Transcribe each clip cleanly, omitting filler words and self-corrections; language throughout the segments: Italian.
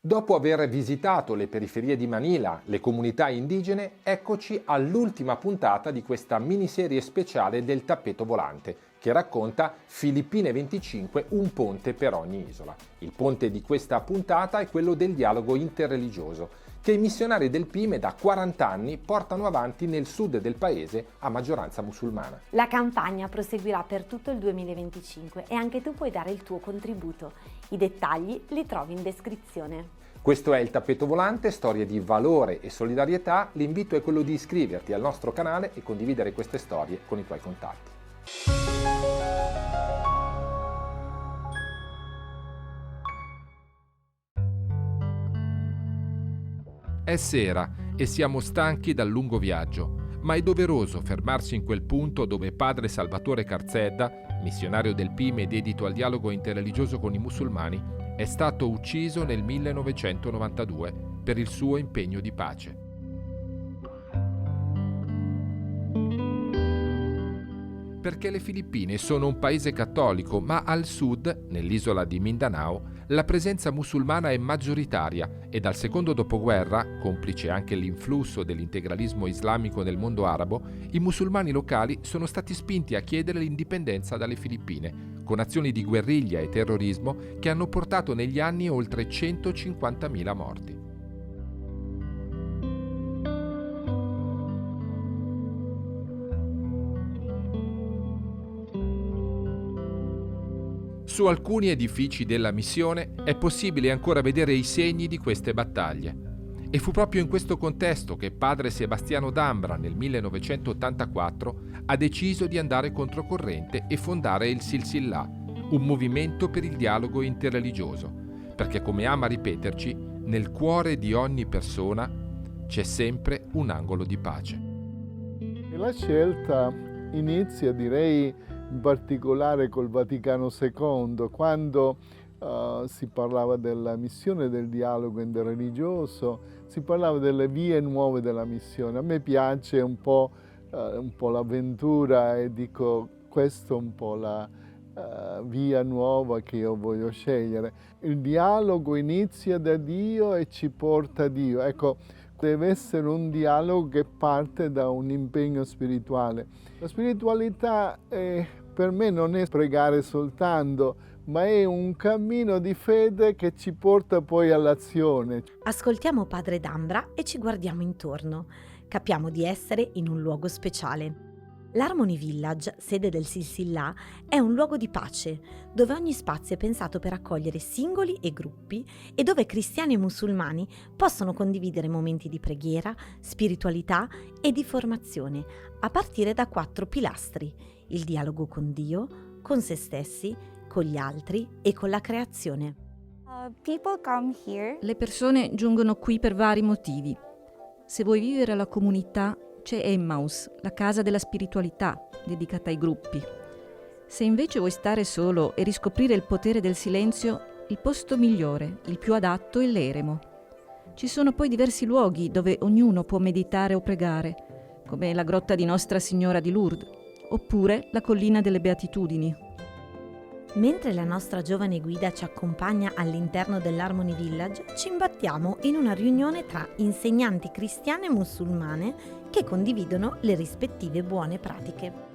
Dopo aver visitato le periferie di Manila, le comunità indigene, eccoci all'ultima puntata di questa miniserie speciale del tappeto volante, che racconta Filippine 25, un ponte per ogni isola. Il ponte di questa puntata è quello del dialogo interreligioso, che i missionari del PIME da 40 anni portano avanti nel sud del paese a maggioranza musulmana. La campagna proseguirà per tutto il 2025 e anche tu puoi dare il tuo contributo. I dettagli li trovi in descrizione. Questo è il tappeto volante, storie di valore e solidarietà. L'invito è quello di iscriverti al nostro canale e condividere queste storie con i tuoi contatti. È sera e siamo stanchi dal lungo viaggio, ma è doveroso fermarsi in quel punto dove padre Salvatore Carzedda, missionario del PIME dedito al dialogo interreligioso con i musulmani, è stato ucciso nel 1992 per il suo impegno di pace. Perché le Filippine sono un paese cattolico, ma al sud, nell'isola di Mindanao, la presenza musulmana è maggioritaria e dal secondo dopoguerra, complice anche l'influsso dell'integralismo islamico nel mondo arabo, i musulmani locali sono stati spinti a chiedere l'indipendenza dalle Filippine, con azioni di guerriglia e terrorismo che hanno portato negli anni oltre 150.000 morti. Su alcuni edifici della missione è possibile ancora vedere i segni di queste battaglie. E fu proprio in questo contesto che padre Sebastiano D'Ambra nel 1984 ha deciso di andare controcorrente e fondare il Silsillah, un movimento per il dialogo interreligioso, perché come ama ripeterci, nel cuore di ogni persona c'è sempre un angolo di pace. La scelta inizia, direi, in particolare col Vaticano II, quando si parlava della missione del dialogo interreligioso, si parlava delle vie nuove della missione. A me piace un po' l'avventura e dico questa è un po' la via nuova che io voglio scegliere. Il dialogo inizia da Dio e ci porta a Dio. Ecco, deve essere un dialogo che parte da un impegno spirituale. La spiritualità per me non è pregare soltanto, ma è un cammino di fede che ci porta poi all'azione. Ascoltiamo padre D'Ambra e ci guardiamo intorno. Capiamo di essere in un luogo speciale. L'Harmony Village, sede del Silsillah, è un luogo di pace, dove ogni spazio è pensato per accogliere singoli e gruppi e dove cristiani e musulmani possono condividere momenti di preghiera, spiritualità e di formazione, a partire da 4 pilastri: il dialogo con Dio, con se stessi, con gli altri e con la creazione. Le persone giungono qui per vari motivi. Se vuoi vivere la comunità, c'è Emmaus, la casa della spiritualità, dedicata ai gruppi. Se invece vuoi stare solo e riscoprire il potere del silenzio, il posto migliore, il più adatto è l'eremo. Ci sono poi diversi luoghi dove ognuno può meditare o pregare, come la grotta di Nostra Signora di Lourdes, oppure la collina delle Beatitudini. Mentre la nostra giovane guida ci accompagna all'interno dell'Harmony Village, ci imbattiamo in una riunione tra insegnanti cristiane e musulmane che condividono le rispettive buone pratiche.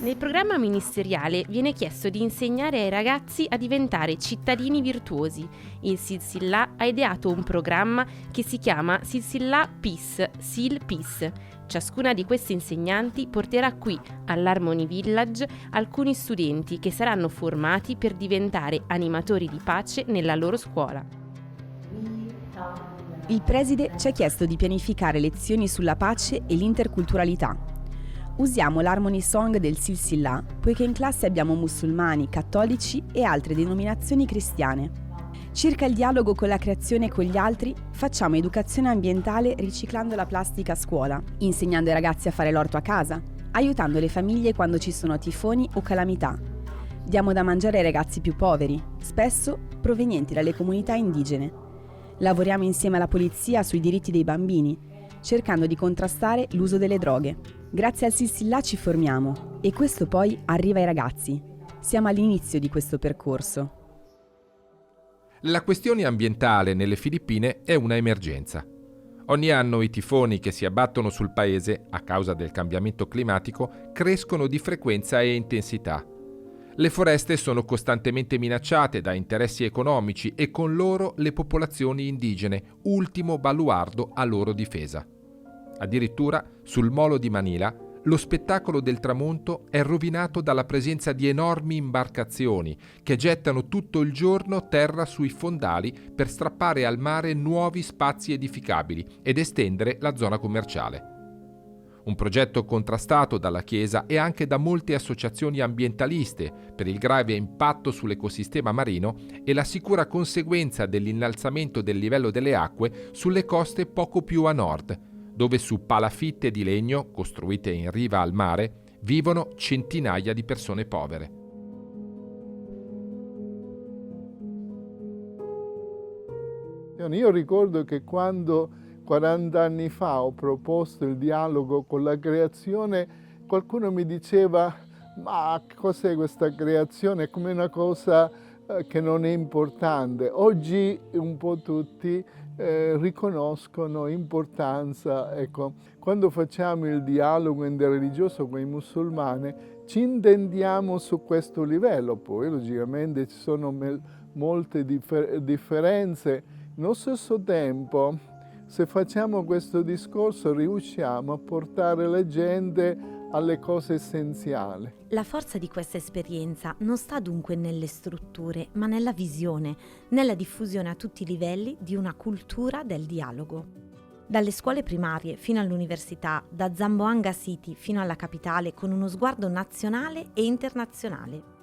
Nel programma ministeriale viene chiesto di insegnare ai ragazzi a diventare cittadini virtuosi. Il Silsillah ha ideato un programma che si chiama Silsillah Peace, Sil Peace. Ciascuna di queste insegnanti porterà qui, all'Harmony Village, alcuni studenti che saranno formati per diventare animatori di pace nella loro scuola. Il preside ci ha chiesto di pianificare lezioni sulla pace e l'interculturalità. Usiamo l'Harmony Song del Silsillah, poiché in classe abbiamo musulmani, cattolici e altre denominazioni cristiane. Circa il dialogo con la creazione e con gli altri, facciamo educazione ambientale riciclando la plastica a scuola, insegnando ai ragazzi a fare l'orto a casa, aiutando le famiglie quando ci sono tifoni o calamità. Diamo da mangiare ai ragazzi più poveri, spesso provenienti dalle comunità indigene. Lavoriamo insieme alla polizia sui diritti dei bambini, cercando di contrastare l'uso delle droghe. Grazie al Silsillah ci formiamo e questo poi arriva ai ragazzi. Siamo all'inizio di questo percorso. La questione ambientale nelle Filippine è una emergenza. Ogni anno i tifoni che si abbattono sul paese a causa del cambiamento climatico crescono di frequenza e intensità. Le foreste sono costantemente minacciate da interessi economici e con loro le popolazioni indigene, ultimo baluardo a loro difesa. Addirittura, sul molo di Manila, lo spettacolo del tramonto è rovinato dalla presenza di enormi imbarcazioni che gettano tutto il giorno terra sui fondali per strappare al mare nuovi spazi edificabili ed estendere la zona commerciale. Un progetto contrastato dalla Chiesa e anche da molte associazioni ambientaliste per il grave impatto sull'ecosistema marino e la sicura conseguenza dell'innalzamento del livello delle acque sulle coste poco più a nord, dove su palafitte di legno, costruite in riva al mare, vivono centinaia di persone povere. Io ricordo che quando 40 anni fa ho proposto il dialogo con la creazione, qualcuno mi diceva: ma cos'è questa creazione? È come una cosa che non è importante. Oggi un po' tutti riconoscono importanza. Ecco, quando facciamo il dialogo interreligioso con i musulmani ci intendiamo su questo livello, poi logicamente ci sono molte differenze. Nello stesso tempo, se facciamo questo discorso riusciamo a portare la gente alle cose essenziali. La forza di questa esperienza non sta dunque nelle strutture, ma nella visione, nella diffusione a tutti i livelli di una cultura del dialogo. Dalle scuole primarie fino all'università, da Zamboanga City fino alla capitale, con uno sguardo nazionale e internazionale.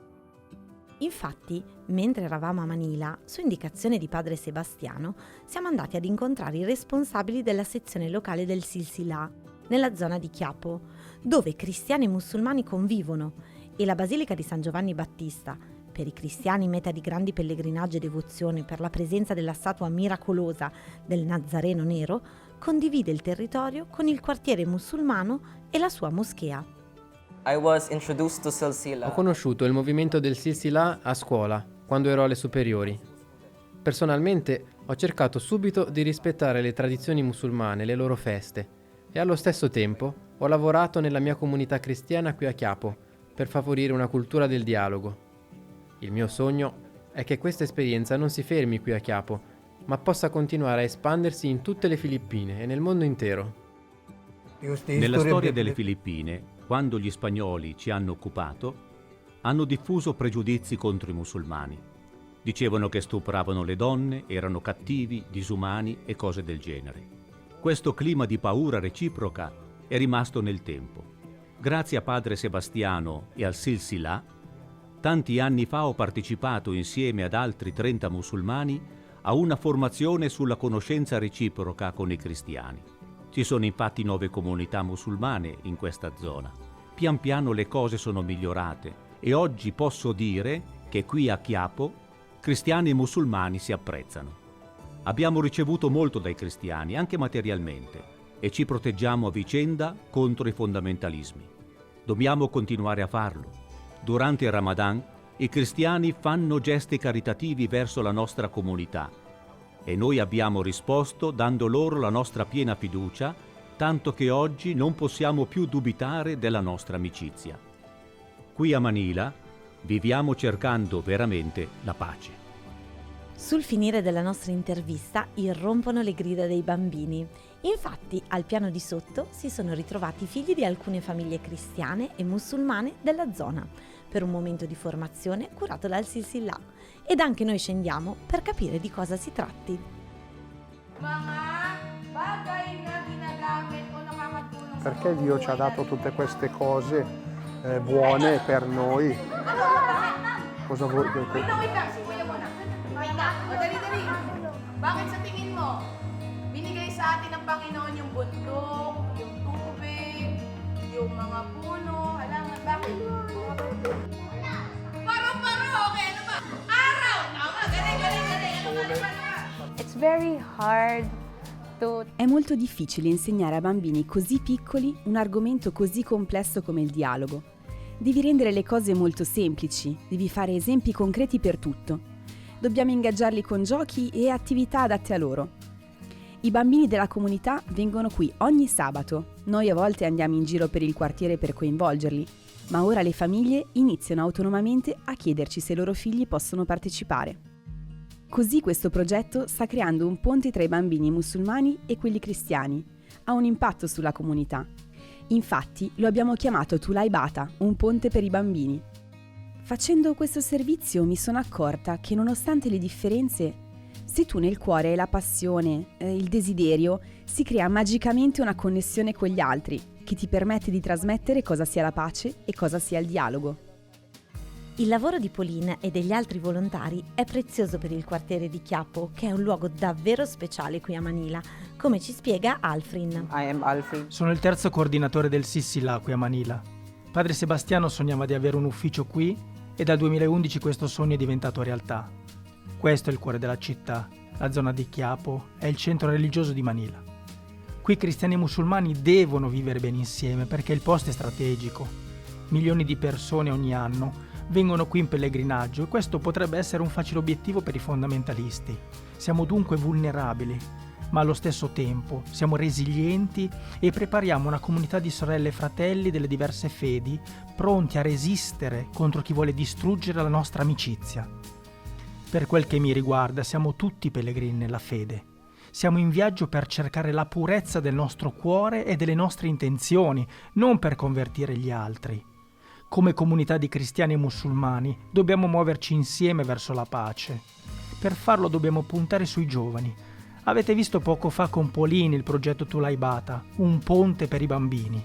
Infatti, mentre eravamo a Manila, su indicazione di padre Sebastiano, siamo andati ad incontrare i responsabili della sezione locale del Silsilà, nella zona di Quiapo, dove cristiani e musulmani convivono, e la Basilica di San Giovanni Battista, per i cristiani meta di grandi pellegrinaggi e devozione per la presenza della statua miracolosa del Nazareno Nero, condivide il territorio con il quartiere musulmano e la sua moschea. Ho conosciuto il movimento del Silsilà a scuola, quando ero alle superiori. Personalmente ho cercato subito di rispettare le tradizioni musulmane, le loro feste, e allo stesso tempo ho lavorato nella mia comunità cristiana qui a Quiapo per favorire una cultura del dialogo. Il mio sogno è che questa esperienza non si fermi qui a Quiapo, ma possa continuare a espandersi in tutte le Filippine e nel mondo intero. Nella storia delle Filippine, quando gli spagnoli ci hanno occupato, hanno diffuso pregiudizi contro i musulmani. Dicevano che stupravano le donne, erano cattivi, disumani e cose del genere. Questo clima di paura reciproca è rimasto nel tempo. Grazie a padre Sebastiano e al Silsilà, tanti anni fa ho partecipato insieme ad altri 30 musulmani a una formazione sulla conoscenza reciproca con i cristiani. Ci sono infatti 9 comunità musulmane in questa zona. Pian piano le cose sono migliorate e oggi posso dire che qui a Quiapo cristiani e musulmani si apprezzano. Abbiamo ricevuto molto dai cristiani, anche materialmente, e ci proteggiamo a vicenda contro i fondamentalismi. Dobbiamo continuare a farlo. Durante il Ramadan, i cristiani fanno gesti caritativi verso la nostra comunità e noi abbiamo risposto dando loro la nostra piena fiducia, tanto che oggi non possiamo più dubitare della nostra amicizia. Qui a Manila viviamo cercando veramente la pace. Sul finire della nostra intervista irrompono le grida dei bambini. Infatti, al piano di sotto si sono ritrovati i figli di alcune famiglie cristiane e musulmane della zona, per un momento di formazione curato dal Silsilà. Ed anche noi scendiamo per capire di cosa si tratti. Perché Dio ci ha dato tutte queste cose buone per noi? Cosa vuoi? Bakit sa tingin mo? Binigay sa atin ng Panginoon yung bundok, yung tubig, yung mga puno, halaman. Bakit? Paro-paro! Okay, ano ba? Araw! Tama! Galing! It's very hard to... È molto difficile insegnare a bambini così piccoli un argomento così complesso come il dialogo. Devi rendere le cose molto semplici, devi fare esempi concreti per tutto. Dobbiamo ingaggiarli con giochi e attività adatte a loro. I bambini della comunità vengono qui ogni sabato. Noi a volte andiamo in giro per il quartiere per coinvolgerli, ma ora le famiglie iniziano autonomamente a chiederci se i loro figli possono partecipare. Così questo progetto sta creando un ponte tra i bambini musulmani e quelli cristiani. Ha un impatto sulla comunità. Infatti lo abbiamo chiamato Tulay Bata, un ponte per i bambini. Facendo questo servizio mi sono accorta che nonostante le differenze, se tu nel cuore hai la passione, il desiderio, si crea magicamente una connessione con gli altri che ti permette di trasmettere cosa sia la pace e cosa sia il dialogo. Il lavoro di Pauline e degli altri volontari è prezioso per il quartiere di Quiapo, che è un luogo davvero speciale qui a Manila, come ci spiega Alfrin. Sono il terzo coordinatore del Silsillah qui a Manila. Padre Sebastiano sognava di avere un ufficio qui e dal 2011 questo sogno è diventato realtà. Questo è il cuore della città, la zona di Quiapo è il centro religioso di Manila. Qui cristiani e musulmani devono vivere bene insieme perché il posto è strategico. Milioni di persone ogni anno vengono qui in pellegrinaggio e questo potrebbe essere un facile obiettivo per i fondamentalisti. Siamo dunque vulnerabili, ma allo stesso tempo siamo resilienti e prepariamo una comunità di sorelle e fratelli delle diverse fedi, pronti a resistere contro chi vuole distruggere la nostra amicizia. Per quel che mi riguarda, siamo tutti pellegrini nella fede. Siamo in viaggio per cercare la purezza del nostro cuore e delle nostre intenzioni, non per convertire gli altri. Come comunità di cristiani e musulmani dobbiamo muoverci insieme verso la pace. Per farlo dobbiamo puntare sui giovani. Avete visto poco fa con Pauline il progetto Tulay Bata, un ponte per i bambini.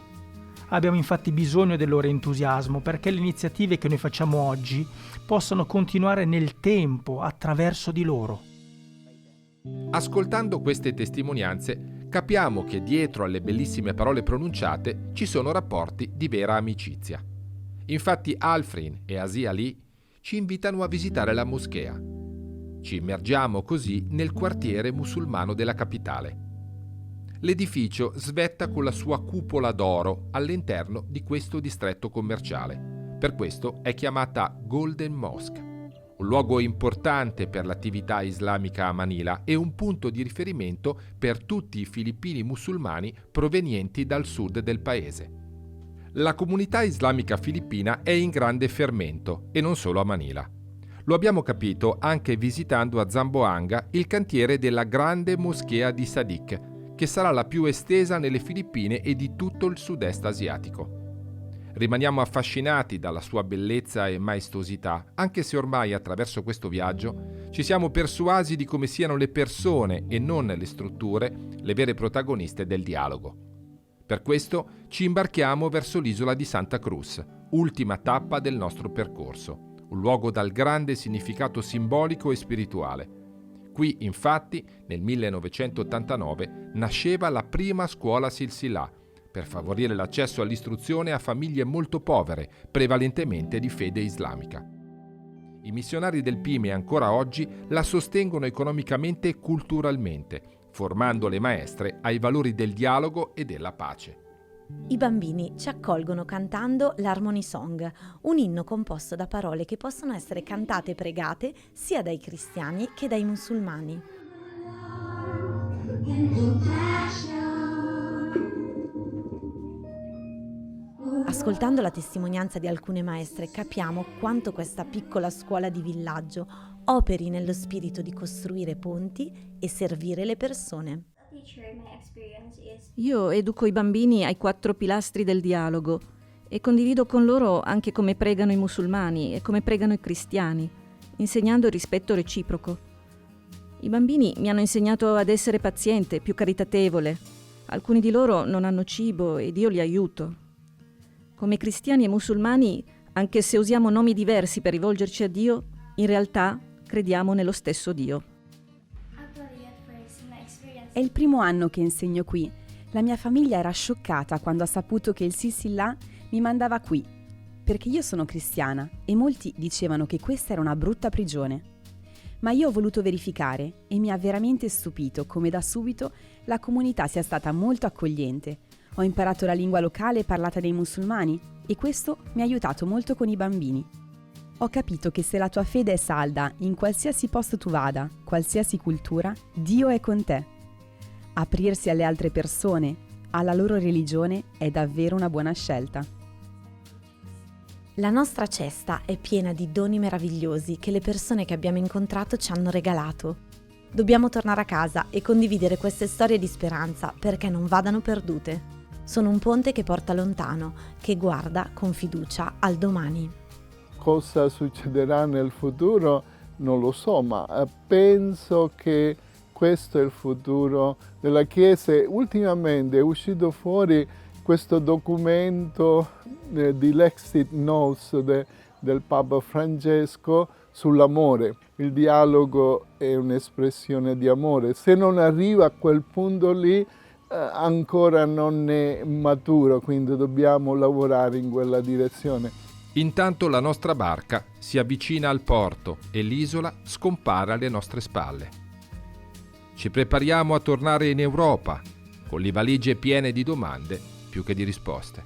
Abbiamo infatti bisogno del loro entusiasmo perché le iniziative che noi facciamo oggi possano continuare nel tempo attraverso di loro. Ascoltando queste testimonianze capiamo che dietro alle bellissime parole pronunciate ci sono rapporti di vera amicizia. Infatti Alfrin e Asia Ali ci invitano a visitare la moschea. Ci immergiamo così nel quartiere musulmano della capitale. L'edificio svetta con la sua cupola d'oro all'interno di questo distretto commerciale. Per questo è chiamata Golden Mosque, un luogo importante per l'attività islamica a Manila e un punto di riferimento per tutti i filippini musulmani provenienti dal sud del paese. La comunità islamica filippina è in grande fermento e non solo a Manila. Lo abbiamo capito anche visitando a Zamboanga il cantiere della grande moschea di Sadiq, che sarà la più estesa nelle Filippine e di tutto il sud-est asiatico. Rimaniamo affascinati dalla sua bellezza e maestosità, anche se ormai attraverso questo viaggio ci siamo persuasi di come siano le persone e non le strutture le vere protagoniste del dialogo. Per questo ci imbarchiamo verso l'isola di Santa Cruz, ultima tappa del nostro percorso, un luogo dal grande significato simbolico e spirituale. Qui, infatti, nel 1989 nasceva la prima scuola Silsillah, per favorire l'accesso all'istruzione a famiglie molto povere, prevalentemente di fede islamica. I missionari del PIME ancora oggi la sostengono economicamente e culturalmente, formando le maestre ai valori del dialogo e della pace. I bambini ci accolgono cantando l'Harmony Song, un inno composto da parole che possono essere cantate e pregate sia dai cristiani che dai musulmani. Ascoltando la testimonianza di alcune maestre capiamo quanto questa piccola scuola di villaggio operi nello spirito di costruire ponti e servire le persone. Io educo i bambini ai 4 pilastri del dialogo e condivido con loro anche come pregano i musulmani e come pregano i cristiani, insegnando il rispetto reciproco. I bambini mi hanno insegnato ad essere paziente, più caritatevole. Alcuni di loro non hanno cibo ed io li aiuto. Come cristiani e musulmani, anche se usiamo nomi diversi per rivolgerci a Dio, in realtà crediamo nello stesso Dio. È il primo anno che insegno qui. La mia famiglia era scioccata quando ha saputo che il Silsillah mi mandava qui, perché io sono cristiana e molti dicevano che questa era una brutta prigione. Ma io ho voluto verificare e mi ha veramente stupito come da subito la comunità sia stata molto accogliente. Ho imparato la lingua locale parlata dai musulmani e questo mi ha aiutato molto con i bambini. Ho capito che se la tua fede è salda, in qualsiasi posto tu vada, qualsiasi cultura, Dio è con te. Aprirsi alle altre persone, alla loro religione, è davvero una buona scelta. La nostra cesta è piena di doni meravigliosi che le persone che abbiamo incontrato ci hanno regalato. Dobbiamo tornare a casa e condividere queste storie di speranza perché non vadano perdute. Sono un ponte che porta lontano, che guarda con fiducia al domani. Cosa succederà nel futuro non lo so, ma penso che questo è il futuro della Chiesa. Ultimamente è uscito fuori questo documento di Exit Notes del Papa Francesco sull'amore. Il dialogo è un'espressione di amore. Se non arriva a quel punto lì, ancora non è maturo, quindi dobbiamo lavorare in quella direzione. Intanto la nostra barca si avvicina al porto e l'isola scompare alle nostre spalle. Ci prepariamo a tornare in Europa, con le valigie piene di domande più che di risposte.